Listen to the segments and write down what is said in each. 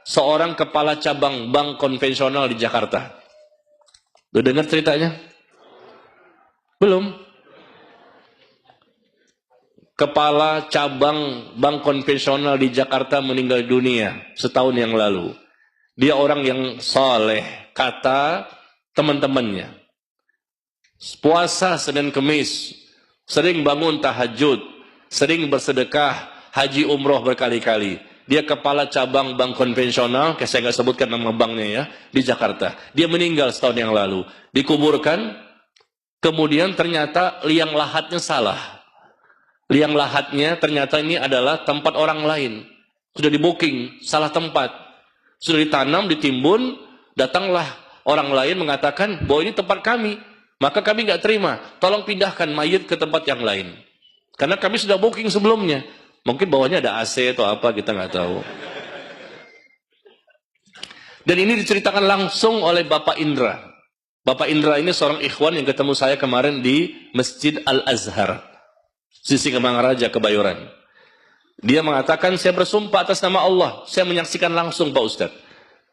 seorang kepala cabang bank konvensional di Jakarta. Udah dengar ceritanya? Belum? Kepala cabang bank konvensional di Jakarta meninggal dunia setahun yang lalu. Dia orang yang saleh, kata teman-temannya. Puasa Senin Kemis, sering bangun tahajud, sering bersedekah, haji umroh berkali-kali. Dia kepala cabang bank konvensional, saya nggak sebutkan nama banknya ya, di Jakarta. Dia meninggal setahun yang lalu. Dikuburkan, kemudian ternyata liang lahatnya salah. Liang lahatnya ternyata ini adalah tempat orang lain. Sudah di booking, salah tempat. Sudah ditanam, ditimbun, datanglah orang lain mengatakan bahwa ini tempat kami. Maka kami nggak terima, tolong pindahkan mayit ke tempat yang lain. Karena kami sudah booking sebelumnya. Mungkin bawahnya ada AC atau apa, kita nggak tahu. Dan ini diceritakan langsung oleh Bapak Indra. Bapak Indra ini seorang ikhwan yang ketemu saya kemarin di Masjid Al-Azhar, sisi Kemang Raja, Kebayoran. Dia mengatakan, saya bersumpah atas nama Allah, saya menyaksikan langsung Pak Ustadz.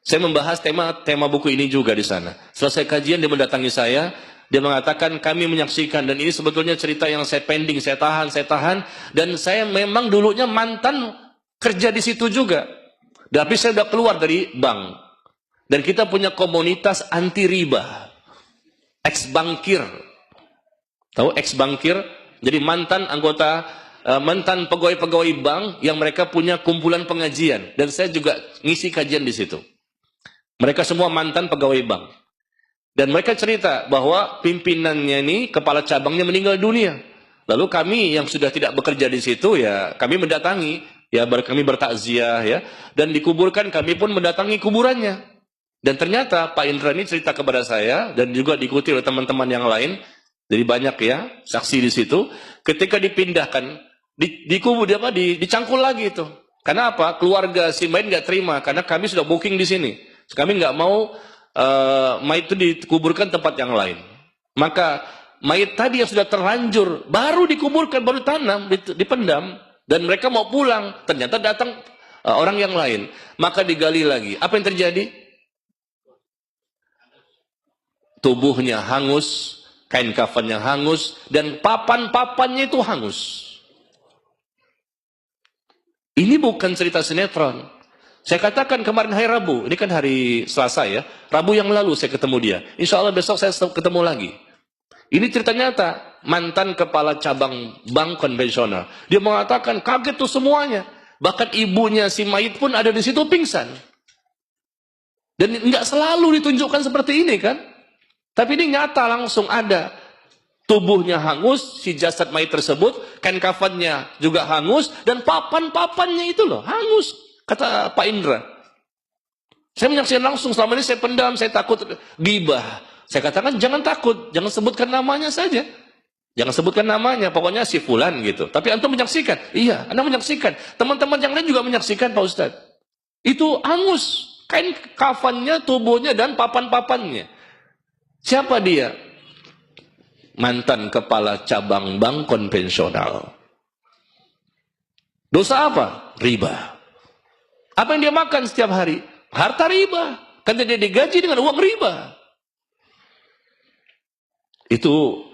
Saya membahas tema buku ini juga di sana. Selesai kajian, dia mendatangi saya. Dia mengatakan, kami menyaksikan, dan ini sebetulnya cerita yang saya pending, saya tahan, dan saya memang dulunya mantan kerja di situ juga. Tapi saya sudah keluar dari bank. Dan kita punya komunitas anti riba. Ex-bankir. Tahu ex-bankir? Jadi mantan anggota, mantan pegawai-pegawai bank yang mereka punya kumpulan pengajian. Dan saya juga ngisi kajian di situ. Mereka semua mantan pegawai bank. Dan mereka cerita bahwa pimpinannya ini, kepala cabangnya meninggal dunia. Lalu kami yang sudah tidak bekerja di situ, ya kami mendatangi, ya kami bertakziah, ya, dan dikuburkan, kami pun mendatangi kuburannya. Dan ternyata Pak Indra ini cerita kepada saya, dan juga diikuti oleh teman-teman yang lain, jadi banyak ya saksi di situ. Ketika dipindahkan, dikubur, dicangkul lagi itu. Karena apa? Keluarga si mayit nggak terima, karena kami sudah booking di sini. Kami nggak mau mayit itu dikuburkan tempat yang lain. Maka mayit tadi yang sudah terlanjur baru dikuburkan, baru tanam, dipendam, dan mereka mau pulang, ternyata datang orang yang lain. Maka digali lagi. Apa yang terjadi? Tubuhnya hangus, kain kafannya hangus, dan papan-papannya itu hangus. Ini bukan cerita sinetron. Saya katakan kemarin hari Rabu, ini kan hari Selasa ya, Rabu yang lalu saya ketemu dia. Insya Allah besok saya ketemu lagi. Ini cerita nyata, mantan kepala cabang bank konvensional. Dia mengatakan kaget tuh semuanya. Bahkan ibunya si mayit pun ada di situ pingsan. Dan nggak selalu ditunjukkan seperti ini kan. Tapi ini nyata langsung ada. Tubuhnya hangus, si jasad mayit tersebut, kain kafannya juga hangus, dan papan-papannya itu loh, hangus. Kata Pak Indra, saya menyaksikan langsung, selama ini saya pendam, saya takut gibah. Saya katakan jangan takut, jangan sebutkan namanya saja. Jangan sebutkan namanya, pokoknya si fulan gitu. Tapi antum menyaksikan, iya, anda menyaksikan. Teman-teman yang lain juga menyaksikan Pak Ustadz. Itu hangus, kain kafannya, tubuhnya, dan papan-papannya. Siapa dia? Mantan kepala cabang bank konvensional. Dosa apa? Riba. Apa yang dia makan setiap hari? Harta riba. Kan dia digaji dengan uang riba. Itu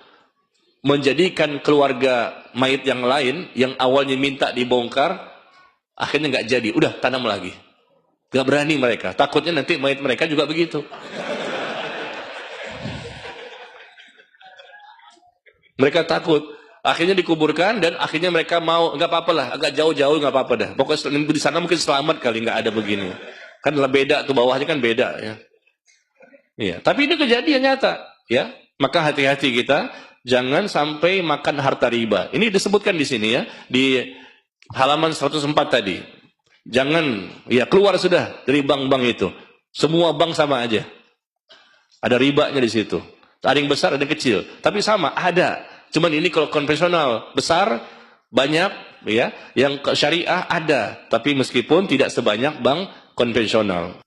menjadikan keluarga mayit yang lain, yang awalnya minta dibongkar, akhirnya nggak jadi. Udah, tanam lagi. Nggak berani mereka. Takutnya nanti mayit mereka juga begitu. Mereka takut. Akhirnya dikuburkan, dan akhirnya mereka mau, nggak apa-apa lah, agak jauh-jauh nggak apa-apa dah. Pokoknya di sana mungkin selamat kali, nggak ada begini. Kan beda tuh, bawahnya kan beda ya. Iya, tapi ini kejadian nyata ya. Maka hati-hati kita, jangan sampai makan harta riba. Ini disebutkan di sini ya, di halaman 104 tadi. Jangan, ya keluar sudah dari bank-bank itu. Semua bank sama aja. Ada ribanya di situ. Ada yang besar, ada yang kecil. Tapi sama, ada. Cuman ini kalau konvensional besar, banyak ya, yang syariah ada, tapi meskipun tidak sebanyak bank konvensional.